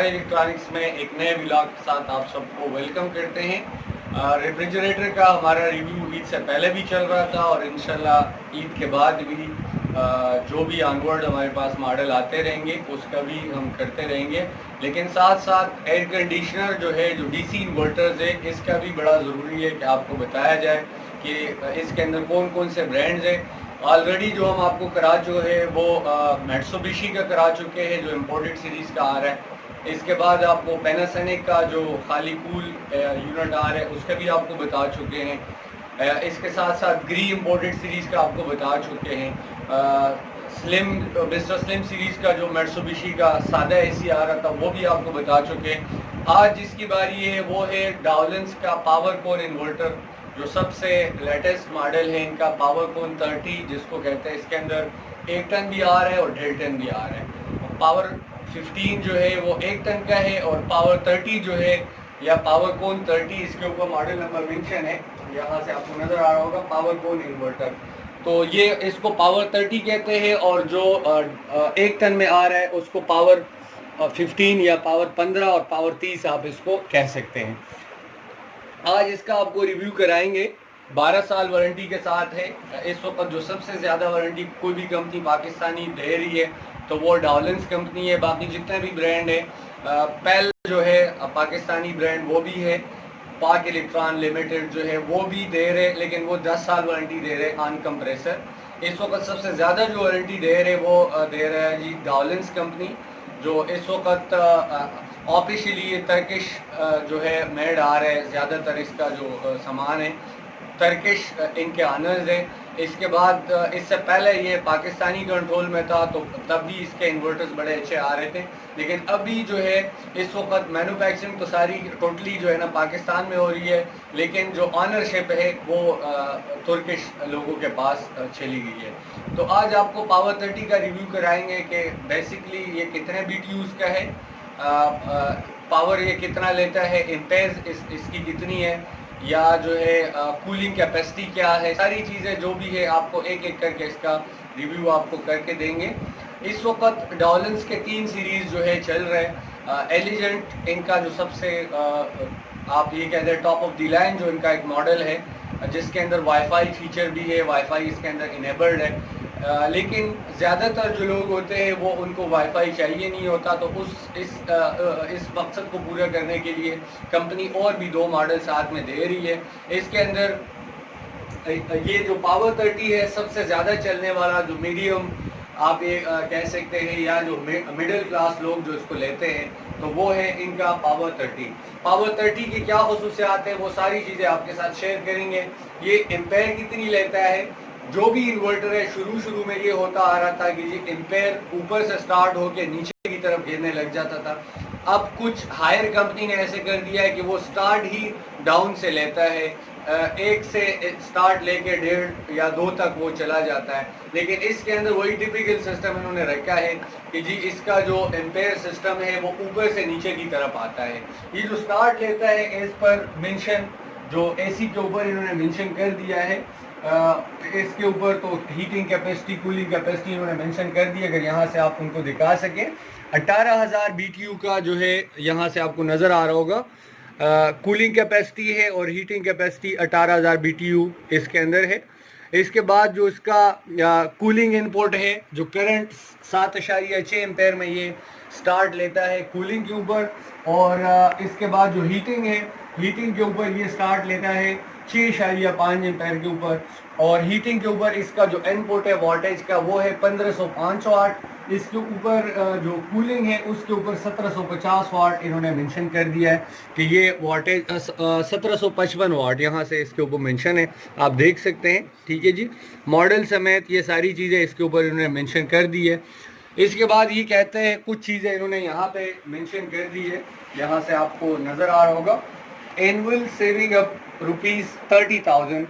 Dubai electronics में एक नए व्लॉग के साथ आप सबको वेलकम करते हैं। रेफ्रिजरेटर का हमारा रिव्यू ईद से पहले भी चल रहा था और इंशाल्लाह ईद के बाद भी जो भी ऑनवर्ड हमारे पास मॉडल आते रहेंगे उसका भी हम करते रहेंगे। लेकिन साथ साथ एयर कंडीशनर जो है, जो डीसी इन्वर्टर्स है, इसका भी बड़ा ज़रूरी है कि आपको बताया जाए कि इसके अंदर कौन कौन से ब्रांड्स हैं। ऑलरेडी जो हम आपको करा जो है वो मित्सुबिशी का करा चुके हैं, जो इम्पोर्टेड सीरीज़ का आ रहा है। इसके बाद आपको पैनासोनिक का जो खाली कूल यूनिट आ रहा है उसका भी आपको बता चुके हैं। इसके साथ साथ ग्री इम्पोर्टेड सीरीज़ का आपको बता चुके हैं। स्लिम मिस्टर स्लिम सीरीज़ का जो मित्सुबिशी का सादा एसी आ रहा था वो भी आपको बता चुके हैं। आज जिसकी बारी है वो है डावलेंस का पावर कोर इन्वर्टर, जो सबसे लेटेस्ट मॉडल है इनका, पावर कोन 30 जिसको कहते हैं। इसके अंदर 1 टन भी आ रहा है और 1.5 टन भी आ रहा है। पावर 15 जो है वो 1 टन का है और पावर 30 जो है या पावर कोन 30, इसके ऊपर मॉडल नंबर मेंशन है, यहाँ से आपको नज़र आ रहा होगा पावर कोन इन्वर्टर। तो ये इसको पावर 30 कहते हैं और जो 1 टन में आ रहा है उसको पावर 15 या पावर 15 और पावर 30 आप इसको कह सकते हैं। आज इसका आपको रिव्यू कराएंगे। 12 साल वारंटी के साथ है। इस वक्त जो सबसे ज़्यादा वारंटी कोई भी कंपनी पाकिस्तानी दे रही है तो वो डावलेंस कंपनी है। बाकी जितने भी ब्रांड है, पेल जो है पाकिस्तानी ब्रांड वो भी है, पाक इलेक्ट्रॉन लिमिटेड जो है वो भी दे रहे, लेकिन वो 10 साल वारंटी दे रहे ऑन कंप्रेसर। इस वक्त सबसे ज़्यादा जो वारंटी दे रहे वो दे रहा है जी डावलेंस कंपनी, जो इस वक्त ऑफिशियली टर्किश जो है मेड आ रहा है। ज़्यादातर इसका जो सामान है टर्किश इनके ऑनर्स है। इसके बाद इससे पहले ये पाकिस्तानी कंट्रोल में था तो तब भी इसके इन्वर्टर्स बड़े अच्छे आ रहे थे, लेकिन अभी जो है इस वक्त मैन्युफैक्चरिंग तो सारी टोटली जो है ना पाकिस्तान में हो रही है, लेकिन जो ऑनरशिप है वो तुर्किश लोगों के पास चली गई है। तो आज आपको पावर 30 का रिव्यू कराएंगे कि बेसिकली ये कितने BTUs का है, पावर ये कितना लेता है, एम्पेयर्स इसकी कितनी है, या जो है कूलिंग कैपेसिटी क्या है, सारी चीज़ें जो भी है आपको एक एक करके इसका रिव्यू आपको करके देंगे। इस वक्त डावलेंस के 3 सीरीज़ जो है चल रहे हैं। एलिजेंट इनका जो सबसे आप ये कहते हैं टॉप ऑफ द लाइन जो इनका एक मॉडल है, जिसके अंदर वाईफाई फीचर भी है, वाईफाई इसके अंदर इनेबल्ड है। लेकिन ज़्यादातर जो लोग होते हैं वो उनको वाईफाई चाहिए नहीं होता, तो इस मकसद को पूरा करने के लिए कंपनी और भी 2 मॉडल साथ में दे रही है। इसके अंदर ये जो पावर 30 है सबसे ज़्यादा चलने वाला, जो मीडियम आप ये कह सकते हैं, या जो मिडिल क्लास लोग जो इसको लेते हैं, तो वो है इनका पावर 30। पावर 30 की क्या खसूसियात है वो सारी चीज़ें आपके साथ शेयर करेंगे। ये एम्पेयर कितनी लेता है, जो भी इन्वर्टर है शुरू में ये होता आ रहा था कि जी एम्पेयर ऊपर से स्टार्ट होकर नीचे की तरफ गिरने लग जाता था। अब कुछ हायर कंपनी ने ऐसे कर दिया है कि वो स्टार्ट ही डाउन से लेता है, 1 से स्टार्ट लेके 1.5 या 2 तक वो चला जाता है। लेकिन इसके अंदर वही टिपिकल सिस्टम इन्होंने रखा है कि जी इसका जो एम्पेयर सिस्टम है वो ऊपर से नीचे की तरफ आता है। ये जो स्टार्ट लेता है एज पर मेंशन, जो AC के ऊपर इन्होंने मेंशन कर दिया है, इसके ऊपर तो हीटिंग कैपेसिटी, कूलिंग कैपेसिटी इन्होंने मेंशन कर दी। अगर यहाँ से आप उनको दिखा सकें, 18,000 BTU का जो है यहाँ से आपको नज़र आ रहा होगा कूलिंग कैपेसिटी है, और हीटिंग कैपेसिटी 18,000 BTU इसके अंदर है। इसके बाद जो इसका कूलिंग इनपुट है, जो करंट 7.6 एम्पेयर में ये स्टार्ट लेता है कूलिंग के ऊपर, और इसके बाद जो हीटिंग है, हीटिंग के ऊपर ये स्टार्ट लेता है 6.5 एम्पेयर के ऊपर, और हीटिंग के ऊपर इसका जो इनपुट है वोल्टेज का वो है 1505 वाट। इसके ऊपर जो कूलिंग है उसके ऊपर 1750 वाट इन्होंने मेंशन कर दिया है कि ये वोल्टेज 1755 वाट यहाँ से इसके ऊपर मेंशन है, आप देख सकते हैं। ठीक है जी, मॉडल समेत ये सारी चीज़ें इसके ऊपर इन्होंने मेंशन कर दी है। इसके बाद ये कहते हैं कुछ चीज़ें इन्होंने यहाँ पे मेंशन कर दी है, यहाँ से आपको नज़र आ रहा होगा, एनुअल सेविंग अप ₹30,000।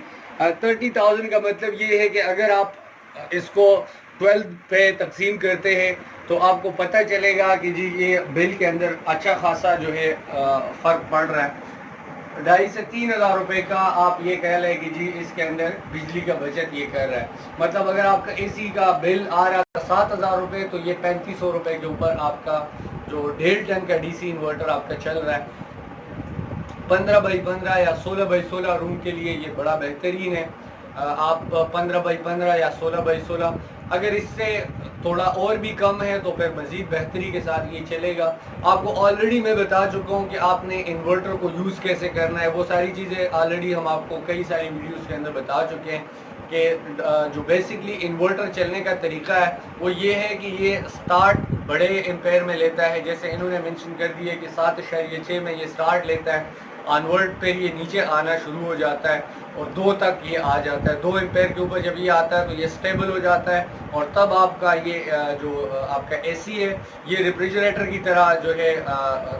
30,000 का मतलब ये है कि अगर आप इसको 12 पे तकसीम करते हैं तो आपको पता चलेगा कि जी ये बिल के अंदर अच्छा खासा जो है फ़र्क पड़ रहा है। 2,500 से 3,000 रुपये का आप ये कह लें कि जी इसके अंदर बिजली का बचत ये कर रहा है। मतलब अगर आपका AC का बिल आ रहा था 7,000 रुपये, तो ये 3,500 रुपये के ऊपर आपका जो 1.5 टन का डीसी इन्वर्टर आपका चल रहा है 15 बाई 15 या 16 बाई 16 रूम के लिए ये बड़ा बेहतरीन है। आप 15 बाई 15 या 16 बाई 16 अगर इससे थोड़ा और भी कम है तो फिर मज़ीद बेहतरी के साथ ये चलेगा। आपको ऑलरेडी मैं बता चुका हूँ कि आपने इन्वर्टर को यूज़ कैसे करना है, वो सारी चीज़ें ऑलरेडी हम आपको कई सारी वीडियोस के अंदर बता चुके हैं कि जो बेसिकली इन्वर्टर चलने का तरीका है वो ये है कि ये स्टार्ट बड़े एम्पेयर में लेता है, जैसे इन्होंने मेंशन कर दिया कि 7.6 में ये स्टार्ट लेता है, ऑनवर्ड पे ये नीचे आना शुरू हो जाता है और 2 तक ये आ जाता है। 2 एम्पेयर के ऊपर जब ये आता है तो ये स्टेबल हो जाता है और तब आपका ये जो आपका एसी है ये रेफ्रिजरेटर की तरह जो है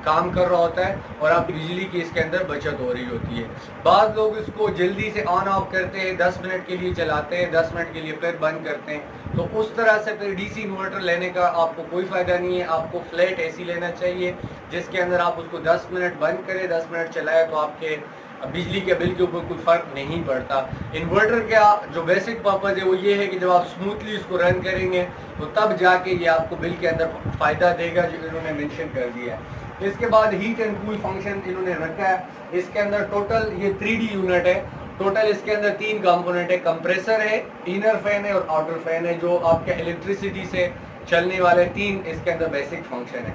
काम कर रहा होता है और आप बिजली की इसके अंदर बचत हो रही होती है। बाद लोग इसको जल्दी से ऑन ऑफ करते हैं, 10 मिनट के लिए चलाते हैं, 10 मिनट के लिए फिर बंद करते हैं, तो उस तरह से फिर डीसी इन्वर्टर लेने का आपको कोई फ़ायदा नहीं है। आपको फ्लैट एसी लेना चाहिए जिसके अंदर आप उसको 10 मिनट बंद करें, 10 मिनट चलाए तो आपके बिजली के बिल के ऊपर कोई फ़र्क नहीं पड़ता। इन्वर्टर का जो बेसिक पर्पज़ है वो ये है कि जब आप स्मूथली इसको रन करेंगे तो तब जाके ये आपको बिल के अंदर फ़ायदा देगा, जो इन्होंने मेंशन कर दिया है। इसके बाद हीट एंड कूल फंक्शन इन्होंने रखा है। इसके अंदर टोटल ये 3D यूनिट है। टोटल इसके अंदर 3 कंपोनेंट है, कंप्रेसर है, इनर फैन है और आउटर फैन है, जो आपके इलेक्ट्रिसिटी से चलने वाले 3 इसके अंदर बेसिक फंक्शन है।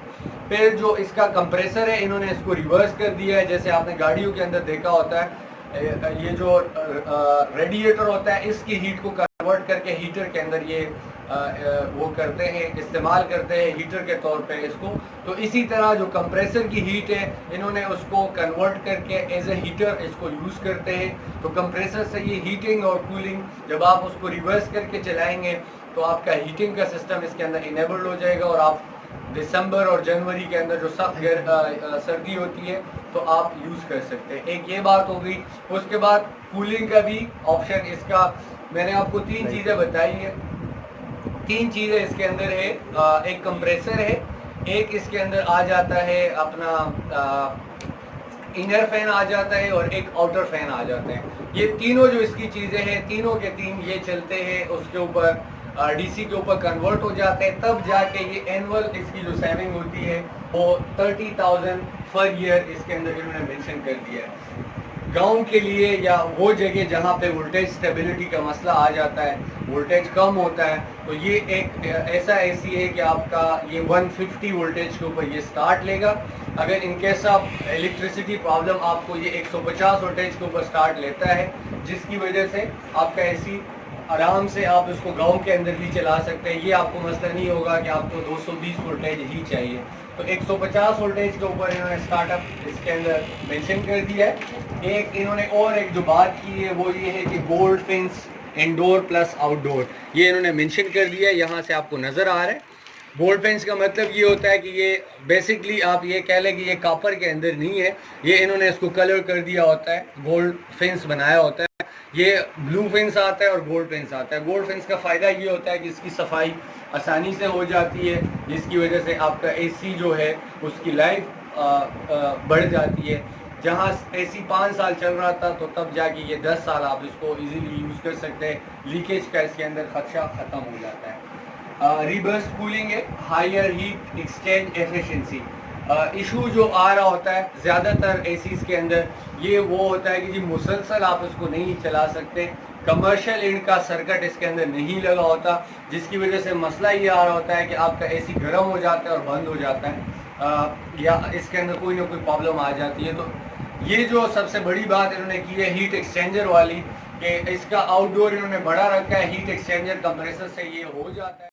फिर जो इसका कंप्रेसर है इन्होंने इसको रिवर्स कर दिया है, जैसे आपने गाड़ियों के अंदर देखा होता है ये जो रेडिएटर होता है इसकी हीट को कन्वर्ट करके हीटर के अंदर ये वो करते हैं, इस्तेमाल करते हैं हीटर के तौर पे इसको। तो इसी तरह जो कंप्रेसर की हीट है इन्होंने उसको कन्वर्ट करके एज ए हीटर इसको यूज़ करते हैं। तो कंप्रेसर से ये हीटिंग और कूलिंग जब आप उसको रिवर्स करके चलाएंगे तो आपका हीटिंग का सिस्टम इसके अंदर इनेबल्ड हो जाएगा और आप दिसंबर और जनवरी के अंदर जो सख्त सर्दी होती है तो आप यूज़ कर सकते हैं। एक ये बात हो गई। उसके बाद कूलिंग का भी ऑप्शन इसका मैंने आपको 3 चीज़ें बताई है। 3 चीज़ें इसके अंदर है, एक कंप्रेसर है, एक इसके अंदर आ जाता है अपना इनर फैन आ जाता है और एक आउटर फैन आ जाते हैं। ये तीनों जो इसकी चीज़ें हैं तीनों के तीन ये चलते हैं, उसके ऊपर डीसी के ऊपर कन्वर्ट हो जाते हैं, तब जाके ये एनुअल इसकी जो सेविंग होती है वो 30,000 पर ईयर इसके अंदर इन्होंने मेंशन कर दिया है। गांव के लिए या वो जगह जहाँ पे वोल्टेज स्टेबिलिटी का मसला आ जाता है, वोल्टेज कम होता है, तो ये एक ऐसा एसी है कि आपका ये 150 वोल्टेज के ऊपर ये स्टार्ट लेगा। अगर in case of electricity problem आपको ये 150 वोल्टेज के ऊपर स्टार्ट लेता है, जिसकी वजह से आपका एसी आराम से आप इसको गांव के अंदर भी चला सकते हैं। ये आपको मसला नहीं होगा कि आपको 220 वोल्टेज ही चाहिए। तो 150 वोल्टेज के ऊपर इन्होंने स्टार्टअप इसके अंदर मेंशन कर दिया है। एक इन्होंने और एक जो बात की है वो ये है कि gold fins indoor plus outdoor, ये इन्होंने मेंशन कर दिया है। यहाँ से आपको नज़र आ रहा है गोल्ड फेंस का मतलब ये होता है कि ये बेसिकली आप ये कह लें कि ये कॉपर के अंदर नहीं है, ये इन्होंने इसको कलर कर दिया होता है, गोल्ड फेंस बनाया होता है। ये ब्लू फेंस आता है और गोल्ड फेंस आता है। गोल्ड फेंस का फ़ायदा ये होता है कि इसकी सफाई आसानी से हो जाती है, जिसकी वजह से आपका एसी जो है उसकी लाइफ बढ़ जाती है। जहाँ एसी 5 साल चल रहा था तो तब जाके ये 10 साल आप इसको इजीली यूज़ कर सकते हैं। लीकेज का इसके अंदर खदशा ख़त्म हो जाता है। रिवर्स कूलिंग है, higher heat exchange efficiency. Issue जो आ रहा होता है ज़्यादातर एसीज़ के अंदर ये वो होता है कि जी मुसलसल आप इसको नहीं चला सकते, कमर्शियल इनका सर्किट इसके अंदर नहीं लगा होता, जिसकी वजह से मसला ये आ रहा होता है कि आपका एसी गर्म हो जाता है और बंद हो जाता है, या इसके अंदर कोई ना कोई प्रॉब्लम आ जाती है। तो ये जो सबसे बड़ी बात इन्होंने की है हीट एक्सचेंजर वाली, कि इसका आउटडोर इन्होंने बड़ा रखा है, हीट एक्सचेंजर कंप्रेसर से ये हो जाता है।